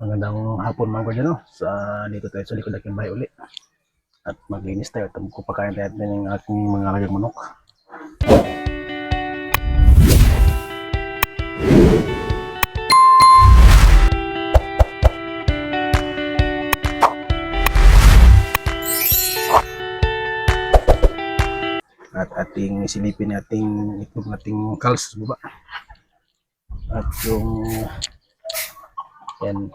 Magandang hapon mga kwadya, no? Dito tayo sa likod aking bahay uli. At maglinis tayo at magpapakain tayo ng aking mga alagang manok. At ating silipin ating itlog nating kals sa baba. At yung yan,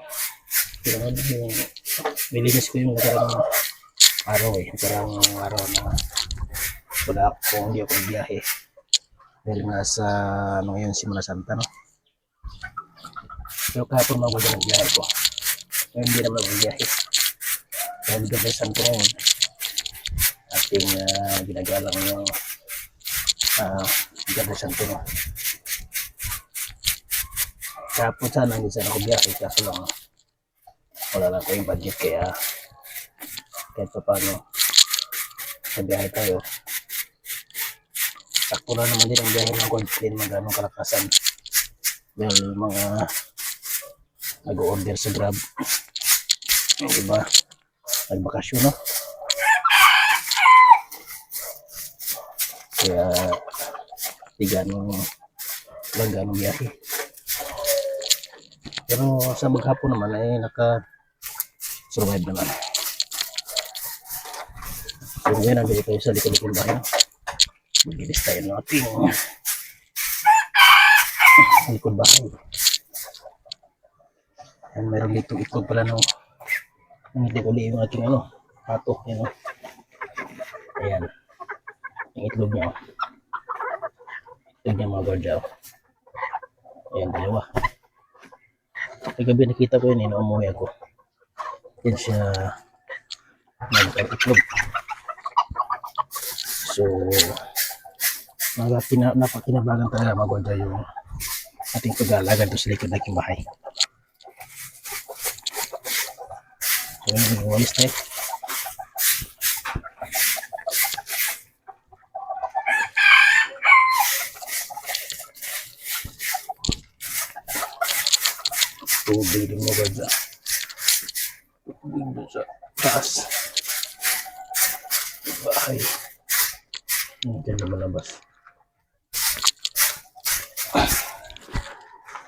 yung nilinis ko yung nakarang araw nakarang araw na wala ako, hindi ako biyahe dahil nga sa ano ngayon, Simana Santa, no? Pero kahapon mga kwadya nagbiyahe ko, ngayon hindi naman nagbiyahe dahil gabasan ko ngayon ating ginagalang yung gabasan ko, no? Kahapon sana hindi sana ako biyahe kaso lang wala lang ko yung budget, kaya kahit pa paano nabiyahe tayo. Sakto na naman din ang biyahe ng Godplane, magano'ng kalakasan dahil mga nag-order sa Grab, yung iba nagbakasyon, no? Kaya di ganong biyahe, pero sa maghapon naman ay naka-survive naman. So ngayon nandito tayo sa likod-likod bahay, no? Magilis tayo ng ating likod bahay. Yan, meron dito itlog pala ng itlog uli yung ating pato, yan, no? Ayan yung itlog niya, itlog niya mga kwadya. Ayan, dalawa. Kagabi nakita ko yun, umuwi ako, yan siya nag-itlog. So napakinabagan talaga mga kwadya yung ating pag-aalaga doon sa likod ng aking bahay. So yun, walis tayo. Tubig din mga kwadya, tubig doon sa taas bahay, hindi na malabas.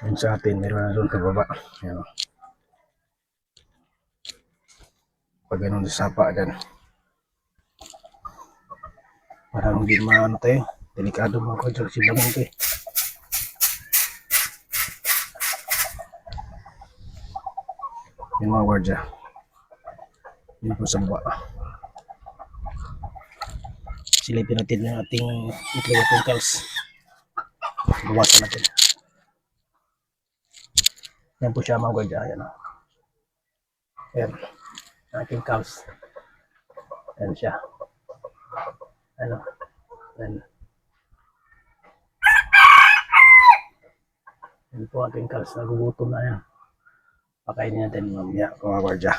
Yan sa atin, meron na doon kababa. Yan, pag ganun sa sapa dyan, parang hindi maano tayo, delikado mga kwadya kasi bangon tayo. Yung mga kwadya, yun po sa baba. Silipin natin yung ating itlog at kals, buwasan natin. Yan po siya mga kwadya, ayan, ayan ating kals, ayan siya, ayan po ating kals, nagugutom na yan. Pakainin natin mamaya mga kwadya.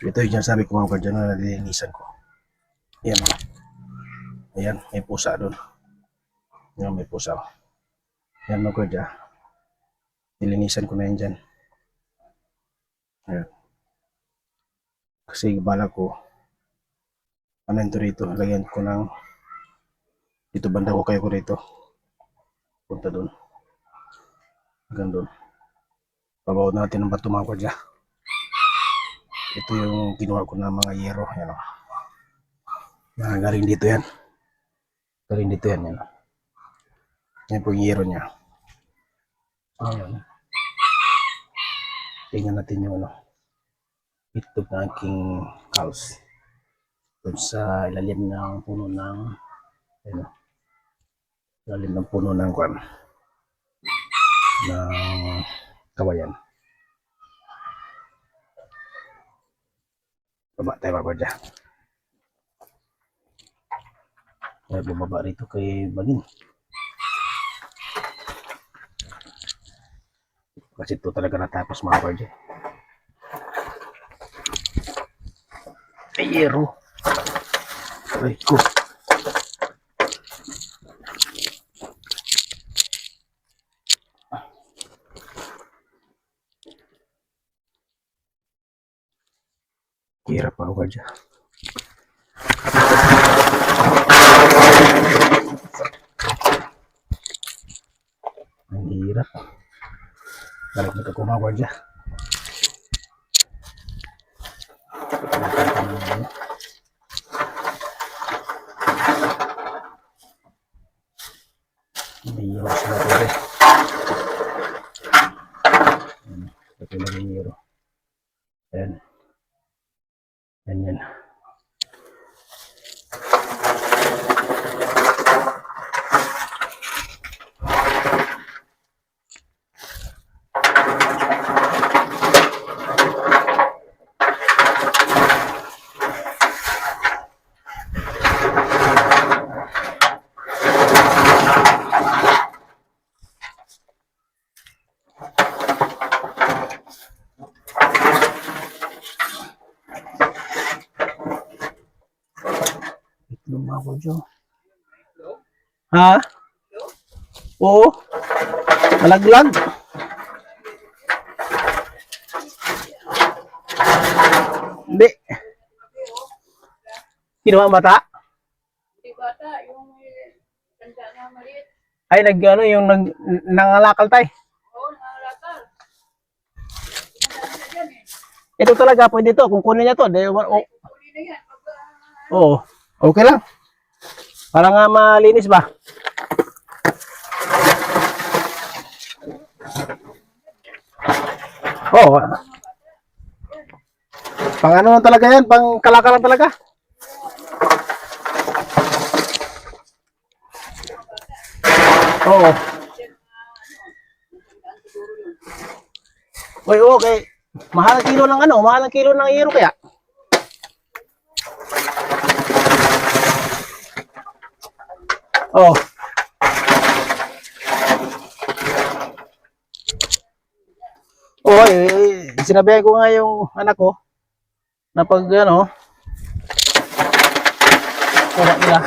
Ito yung sabi ko mga kwadya na nalilinisan ko. Ayan, ayan, may pusa doon. Ayan, may pusa. Ayan mga kwadya, nilinisan ko na yan dyan. Ayan. Kasi bala ko ano ito rito, lagyan ko ng dito banda ko kayo ko rito, punta doon hanggang doon, pabawad natin ng bato mga kwadya. Ito yung ginawa ko ng mga yero, yan, galing dito yan, yan, yan po yung yero nya. So yun, tingnan natin yung itlog ng aking cows doon sa ilalim ng puno ng kwan ng kawayan. Baba tayo mga kwadya. Bumaba rito kay Bagin kasi ito talaga natapos mga kwadya. Ayero, aray ko. Hirap mga guardia. Ang hirap. Balik na ko mga guardia. Bihira sila pwede. Ito na bihiro. Ayan. Ganyan. Lumako dyan. Ha? Oo. Malaglag. Hindi. Kinuha ang bata? Hindi bata, yung tanda na maliit. Ay, yung nangalakal tay. Oo, nangalakal. Madami na dyan eh. Ito talaga, pwede to. Kung kunin niya to. Uli na yan. Oo. Okay lang. Para nga malinis ba? Oo. Pang ano talaga yan? Pang kalakalan talaga. Oo. Uy, okay. Mahal ang kilo ng ano? Mahal ang kilo ng hero kaya? Oh. Oh, sinabi ko nga yung anak ko na pag ano, wala nila.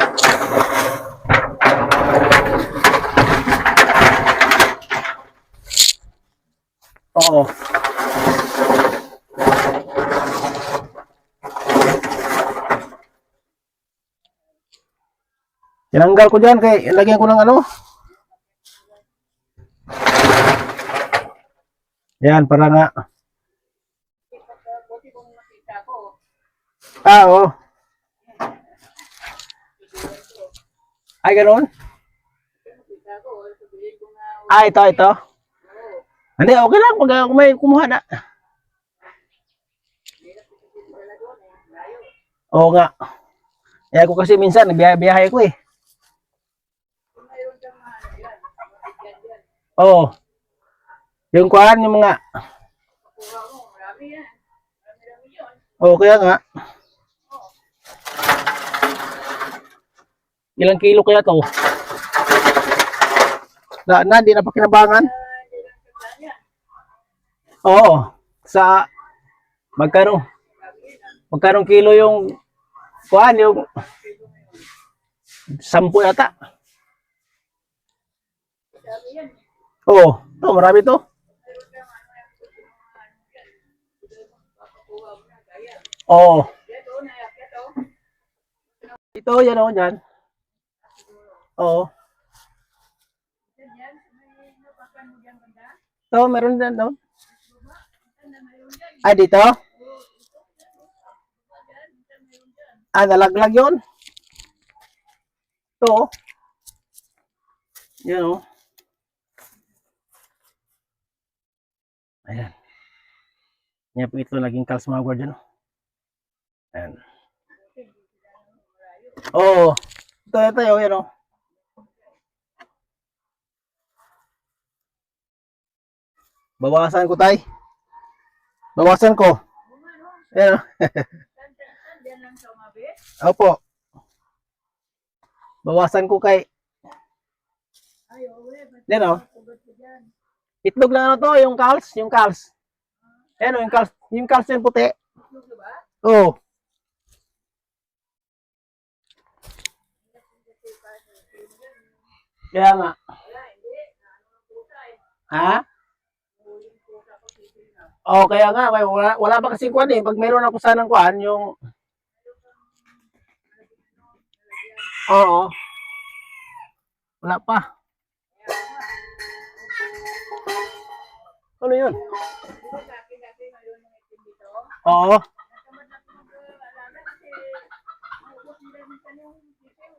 Oo. Tinanggal ko dyan kay lagyan ko ng ano. Yan, para nga. Buti kung nakita ko. Oo. Ay, ganoon? Nakita ko, sabihin ko nga. Ito. Hindi, okay lang. Pag may kumuha na. Oo nga. Kaya ako kasi minsan, nagbiyahe ko eh. Mayroon kang ano yan. Yan. Oo. Yung kuhaan, yung mga... Kuha mo, marami yan. Marami yun. Oo, kaya nga. Ilang kilo kaya to? Di na pa kinabangan? Hindi lang tanda yan. Oo. Sa... Magkano kilo yung... Kuhaan, yung... 10 yata. Marami yan. Oo. Ito, marami to. Mayroon kang ano yan. Papakuha mo na, kaya. Oo. Yan o, nayakyat o. Ito, yan o, dyan. Oo. Yan, may napakan mo dyan banda. Ito, meron dyan, no? Tanda mayroon dyan. Ah, dito? Ah, nalaglag yun? Ito, oh. Yan, oh. Ayan. Yan po ito, naging calls mga guardian, oh. Ayan. Oo. Ito, yan, oh. Bawasan ko, tay. Bawasan ko. Ayan, oh. Yan lang sa umabit. Opo. Bawasan ko kay... Ay, uwi. Yan, oh. Pagod ko dyan. Itlog lang ano to, yung calls. Ayan, oh, yung calls yung puti. Itlog na ba? Oo. Kaya nga. Wala, hindi. Naano ng pusa eh. Ha? Huling pusa ko, sisig na. Oh, kaya nga, wala pa kasing kwan eh. Pag meron ako sanang kwan, yung... Oo. Wala pa. Ano yun? Di ba laki-laki ngayon ng itim dito? Oo. Natamad na ako mag-alaga kasi naubos nila minsan yung sisiw.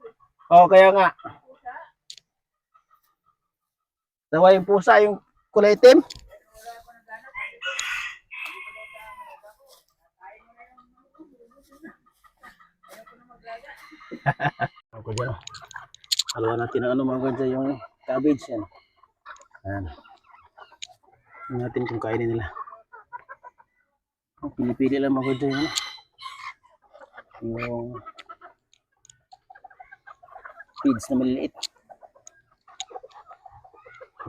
Oo, kaya nga. Pusa. Dawa yung pusa, yung kulay itim. Wala pa naghanap. Sabi ko, dito daw sa malaga ko. Kain mo na yung ubus na. Ayaw ko na maglaga. Ako dyan. Haluan natin ang ano mga ganda yung cabbage yan. Ayan. Tingnan natin kung kainin nila. Pinipili lang mga ganda yung ano. Yung feeds na maliliit.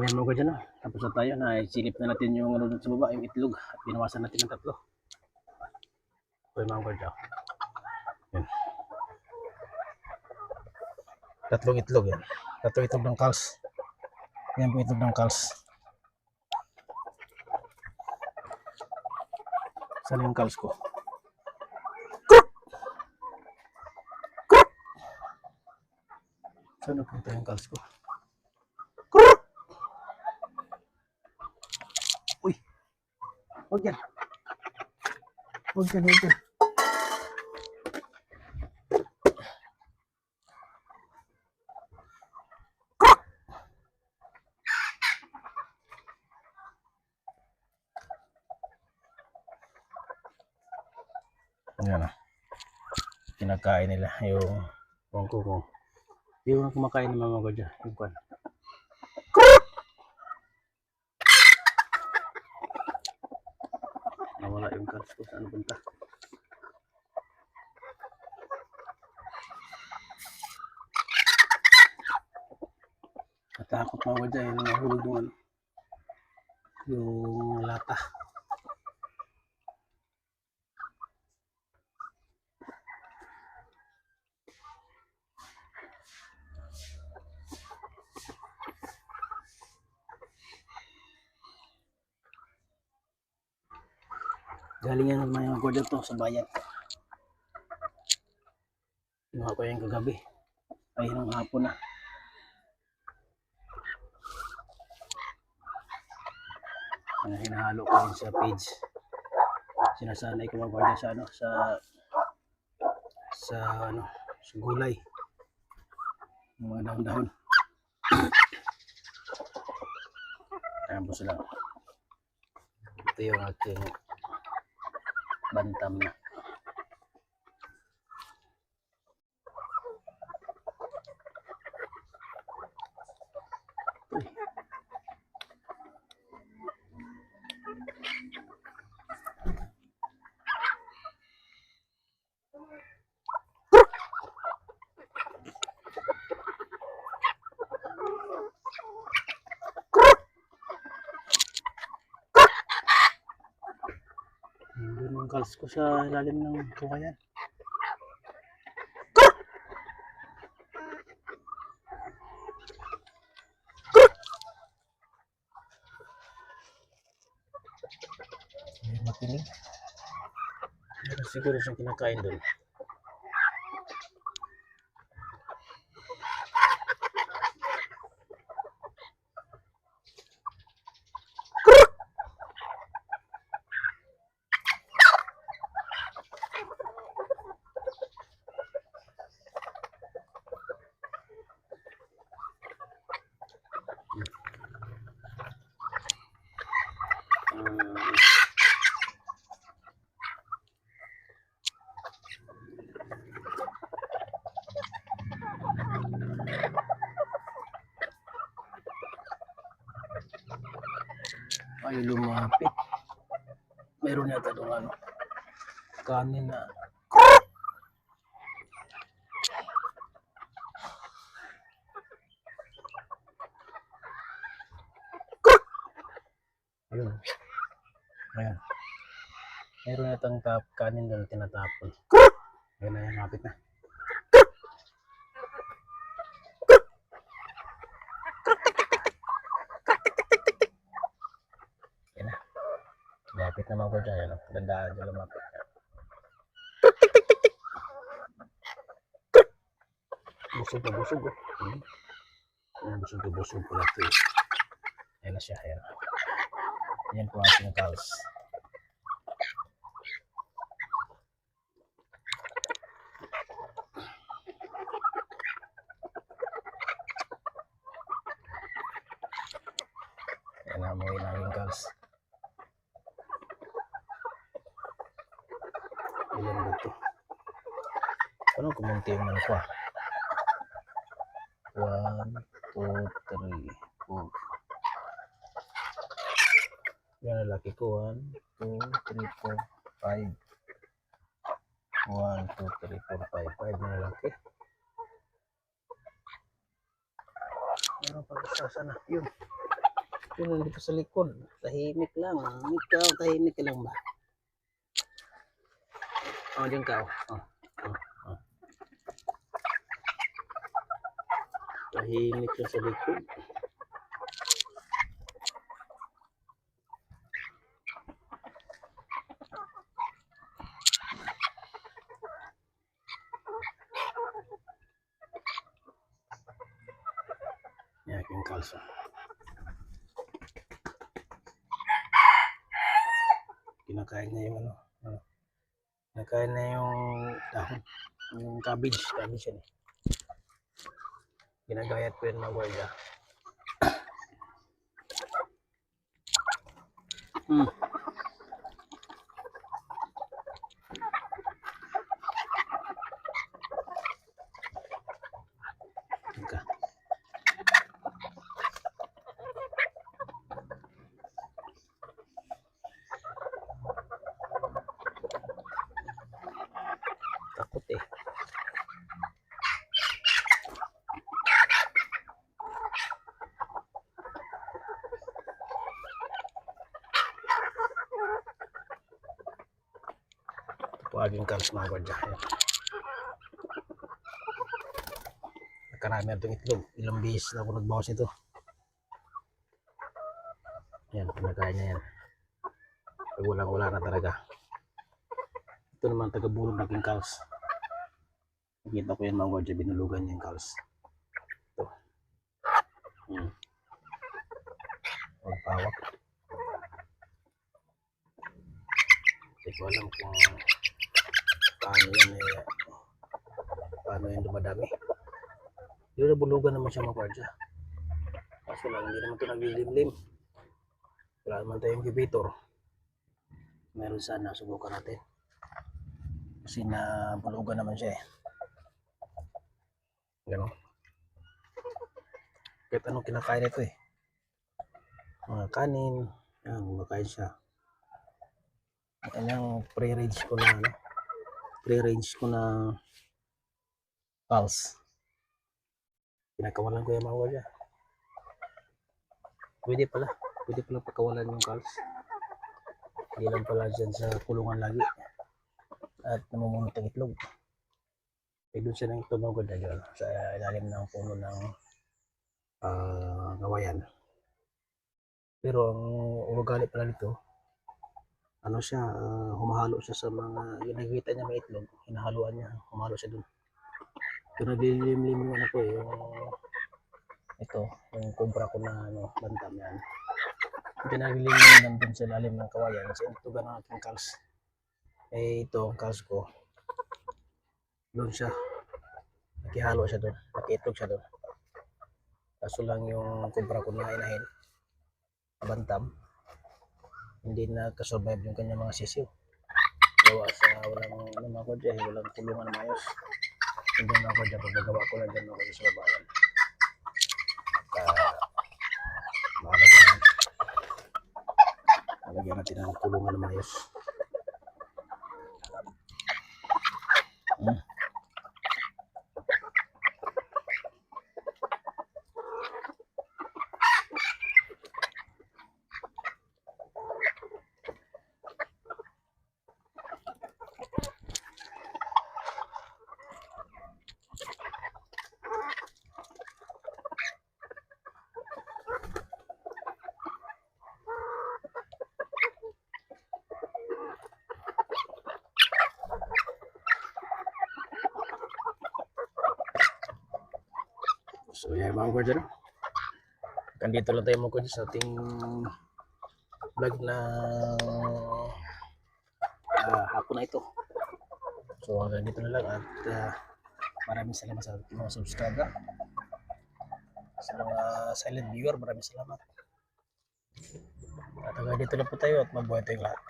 Ayan mga ganda no. Tapos na tayo na silip na natin yung ano dun sa baba, yung itlog. At binawasan natin ng 3. Okay mga ganda. Ayan. 3 itlog yan. 3 itlog ng calves. Yan po itlog ng calves. Saan yung calves ko? Saan napunta yung calves ko? Uy! Huwag yan! Huwag yan, huwag yan. Yan ah. Kinakain nila yung kung yung kumakain ng mga gadya yung kwan. Nawala yung calves ko, saan punta? Natakot mga gadya yung nahulog yung ano, yung lata. Galing yan ng mga gadya to sa bayan. Kinuha ko yung kagabi. Ay, nung hapon na. Hinahalo ko yun sa page. Sinasanay ko mga gadya sa ano, sa ano, sa gulay. Yung mga dahon-dahon. Ayan po sila. Ito yung aking bantam na. Uy. Doon yung calves ko sa ilalim ng tukayan. Makinig. Meron siguro siyang kinakain doon. Ay, lumapit. Meron yata doon ano, kanin na. Ayun. Ayan. Meron yatang kanin doon tinatapon. Ayan na yan, lapit na. Ayan na. Lapit Malapit na mga gwardiya. Yan, dandaan dyan lumapit. Busog na busog. Busog na busog pala ito. Ayan na siya. Ayan. Yan po ang ating cows. Ayan na mo yung aking cows. Ilan ba ito? Parang kumunti yung ano ko ah. 1, 2, 3, 4. Yan ang laki ko. 1, 2, 3, 4, 5. 1, 2, 3, 4, 5. 5 na laki. Meron pag isa sana. Yun. Yun nandito sa likod. Tahimik lang. Ikaw, tahimik ka lang ba? Oh, dyan ka. Oh. Tahimik ka sa likod. Yan yung kalso. Kinakain na yung ano. Kinakain na yung dahon. Yung cabbage. Cabbage yan eh. Ginagayat ko yun mga gwardiya. Teka. Takot eh. Paging kals mga gwardiya. Karami itong itlog. Ilang bihis na ako nagbawas ito. Yan, pinakain niya yan. Pag wala na talaga. Ito naman taga-bulog na king cows. Nakita ko yan mga gwardiya, binulugan niya yung cows. Ito. Magpawak. Hindi ko alam kung paano yan eh. Paano yan dumadami. Hindi na bulugan naman siya mga gwardiya. Kaso lang, hindi naman ito naglilimlim. Wala naman tayong incubator. Meron sana, subukan natin. Kasi nabulugan naman siya eh. Gano'n. Kahit anong kinakain ito eh. Mga kanin. Yan, kumakain siya. Yan yung pre-range ko na ano. Pre-range ko na pulse. Pinakawalan ko yung mga gwardiya. Pwede pala pakawalan yung pulse. Hindi lang pala dyan sa kulungan lagi. At namumulot ang itlog. Eh doon siya ng itlog mga gwardiya dyan. Sa ilalim ng puno ng kawayan. Pero ang ugali pala nito, ano siya, humahalo siya sa mga, nakikita niya may itlog, hinahaluan niya, humahalo siya dun. Ito naglilimlim yung ano ko eh, yung kumpra ko na ano, bantam yan. Ito naglilimlim lang dun sa ilalim ng kawayan, kasi ito ganang aking kals. Eh ito, ang kals ko, dun siya, nakihalo siya dun, nakiitlog siya dun. Kaso lang yung kumpra ko na inahin, bantam, hindi na kasurvive yung kanyang mga sisiw. Gawa sa walang mga gwardiya, walang tulungan na mayos. Hindi mga gwardiya, pagagawa ko lang dyan ako sa babayan. Bahala ko na. Nalagyan natin ang tulungan na mayos. So yan mga guardian. Nandito lang tayo mga guardian sa ating vlog na hapon na ito. So hanggang dito na lang at maraming salamat sa ating mga subscriber. Sa mga silent viewer, maraming salamat. At hanggang dito na po tayo at mabuhay tayong lahat.